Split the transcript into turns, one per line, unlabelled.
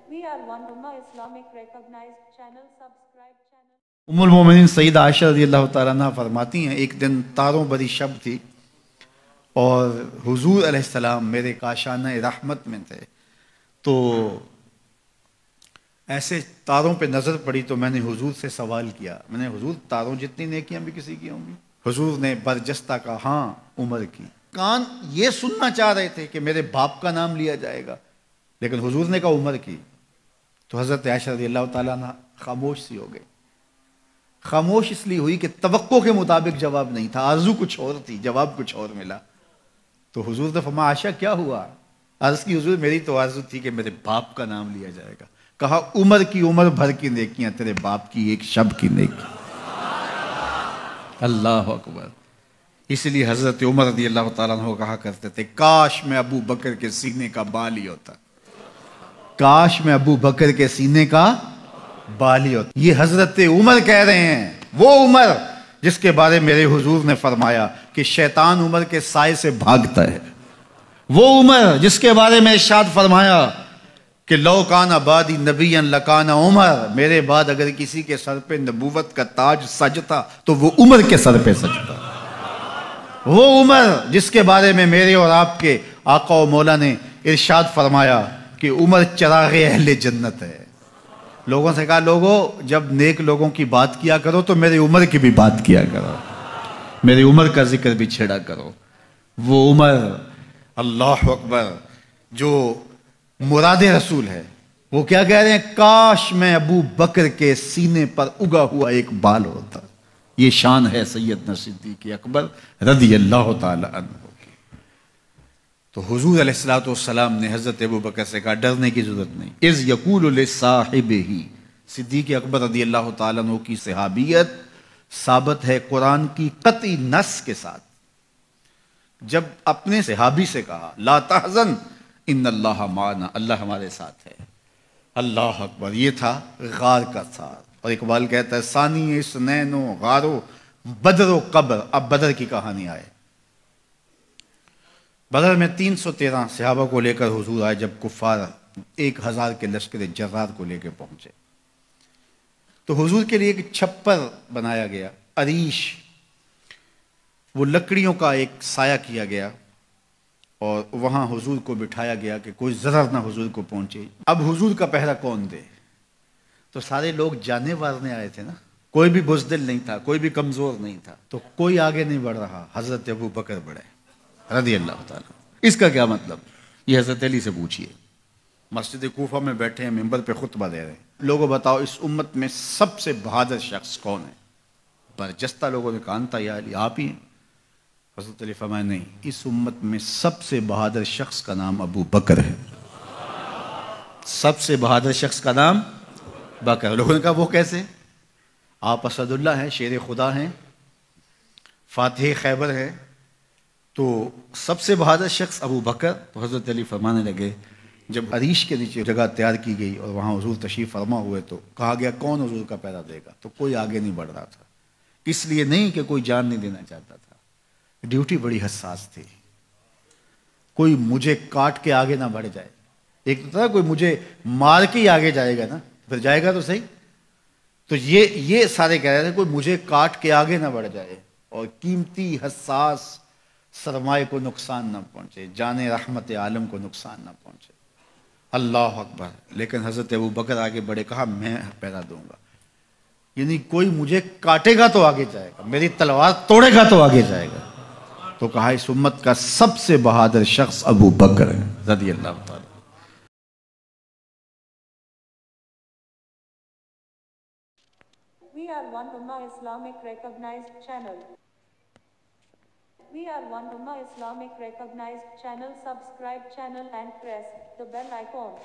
We are one Ummah Islamic recognized channel. Subscribe channel.
उम्मुल मोमिनीन सईदा आयशा रज़ियल्लाहु ताला अन्हा फरमाती हैं, एक दिन तारों भरी शब थी और हुजूर अलैहिस्सलाम मेरे काशाना रहमत में थे। तो ऐसे तारों पे नज़र पड़ी तो मैंने हुजूर से सवाल किया, मैंने हुजूर तारों जितनी नेकियां भी किसी की होंगी? हुजूर ने बरजस्ता कहा, हाँ उमर की। कान ये सुनना चाह रहे थे कि मेरे बाप का नाम लिया जाएगा, लेकिन हुजूर ने कहा उमर की। तो हज़रत आयशा रज़ियल्लाहु ताला अन्हा खामोश सी हो गई। खामोश इसलिए हुई कि तवक्को के मुताबिक जवाब नहीं था, आरज़ू कुछ और थी, जवाब कुछ और मिला। तो हुजूर ने फरमाया, आयशा क्या हुआ? अर्ज़ की, हुजूर मेरी तो आरज़ू थी कि मेरे बाप का नाम लिया जाएगा। कहा, उमर की उम्र भर की नेकियां, तेरे बाप की एक शब की नेकी। अल्लाह अकबर। इसलिए हजरत उमर रज़ियल्लाहु ताला अन्हु कहा करते थे, काश मैं अबू बकर के सीने का बाल ही होता, काश मैं अबू बकर के सीने का बाल ही होता। ये हजरत उमर कह रहे हैं, वो उमर जिसके बारे में मेरे हुजूर ने फरमाया कि शैतान उमर के साए से भागता है। वो उमर जिसके बारे में इरशाद फरमाया कि लो काना बादी नबियन लकाना उमर, मेरे बाद अगर किसी के सर पे नबूवत का ताज सजता तो वो उमर के सर पे सजता। वो उमर जिसके बारे में मेरे और आपके आका और मौला ने इरशाद फरमाया कि उमर चराग़ अहले जन्नत है। लोगों से कहा, लोगों जब नेक लोगों की बात किया करो तो मेरी उम्र की भी बात किया करो, मेरी उम्र का जिक्र भी छेड़ा करो। वो उमर, अल्लाह अकबर, जो मुराद रसूल है, वो क्या कह रहे हैं? काश मैं अबू बकर के सीने पर उगा हुआ एक बाल होता। ये शान है सैयदना सिद्दीक़ अकबर रज़ियल्लाहु ताला अन्हु की। तो हुजूर अलैहिस्सलातु वस्सलाम ने हज़रत अबू बकर से कहा, डरने की जरूरत नहीं। इज़ यक़ूलु लिसाहिबिही, सिद्दीक़ अकबर रज़ियल्लाहु ताला अन्हु की सहाबियत साबित है कुरान की कतई नस के साथ। जब अपने सहाबी से कहा, ला तहज़न इन्नल्लाह माना, अल्लाह हमारे साथ है। अल्लाह अकबर। ये था गार का साथ। और इकबाल कहता है, सानी इसनैनो गारो बदरो कब्र। अब बदर की कहानी आए। बदर में 313 सहाबा को लेकर हुजूर आए, जब कुफार 1000 के लश्कर जर्रार को लेकर पहुंचे तो हुजूर के लिए एक छप्पर बनाया गया, अरीश, वो लकड़ियों का एक साया किया गया और वहां हुजूर को बिठाया गया कि कोई जरर ना हुजूर को पहुंचे। अब हुजूर का पहरा कौन दे? तो सारे लोग जाने वारने आए थे ना, कोई भी बुज़दिल नहीं था, कोई भी कमजोर नहीं था, तो कोई आगे नहीं बढ़ रहा। हजरत अबू बकर बढ़े रज़ियल्लाहु ताला। इसका क्या मतलब? ये हजरत अली से पूछिए। मस्जिद कूफा में बैठे हैं, मिंबर पे खुतबा दे रहे हैं। लोगों बताओ, इस उम्मत में सबसे बहादुर शख्स कौन है? बरजस्ता लोगों ने कहा, था या अली, आप ही हैं। हजरत अली फरमाए, नहीं, इस उम्मत में सबसे बहादुर शख्स का नाम अबू बकर है। सबसे बहादुर शख्स का नाम बकर। लोगों ने कहा, वो कैसे? आप असदुल्ला हैं, शेर खुदा हैं, फातिह खैबर हैं, तो सबसे बहादुर शख्स अबू बकर। तो हजरत अली फरमाने लगे, जब अरीश के नीचे जगह तैयार की गई और वहाँ हुजूर तशरीफ फरमा हुए तो कहा गया, कौन हुजूर का पहरा देगा? तो कोई आगे नहीं बढ़ रहा था। इसलिए नहीं कि कोई जान नहीं देना चाहता था, ड्यूटी बड़ी हसास थी। कोई मुझे काट के आगे ना बढ़ जाए। एक तो था कोई मुझे मार के ही आगे जाएगा ना, फिर जाएगा तो सही। तो ये सारे कह रहे थे, कोई मुझे काट के आगे ना बढ़ जाए और कीमती हसास सरमाए को नुकसान ना पहुंचे, जाने रहमत आलम को नुकसान ना पहुंचे। अल्लाह अकबर। लेकिन हजरत अबू बकर आगे बढ़े, कहा, मैं पहरा दूंगा। यानी कोई मुझे काटेगा तो आगे जाएगा, मेरी तलवार तोड़ेगा तो आगे जाएगा। तो कहा, इस उम्मत का सबसे बहादुर शख्स अबू बकर है रज़ियल्लाहु ताला।
We are one Ummah Islamic recognized channel. We are one Ummah Islamic recognized channel. Subscribe channel and press the bell icon.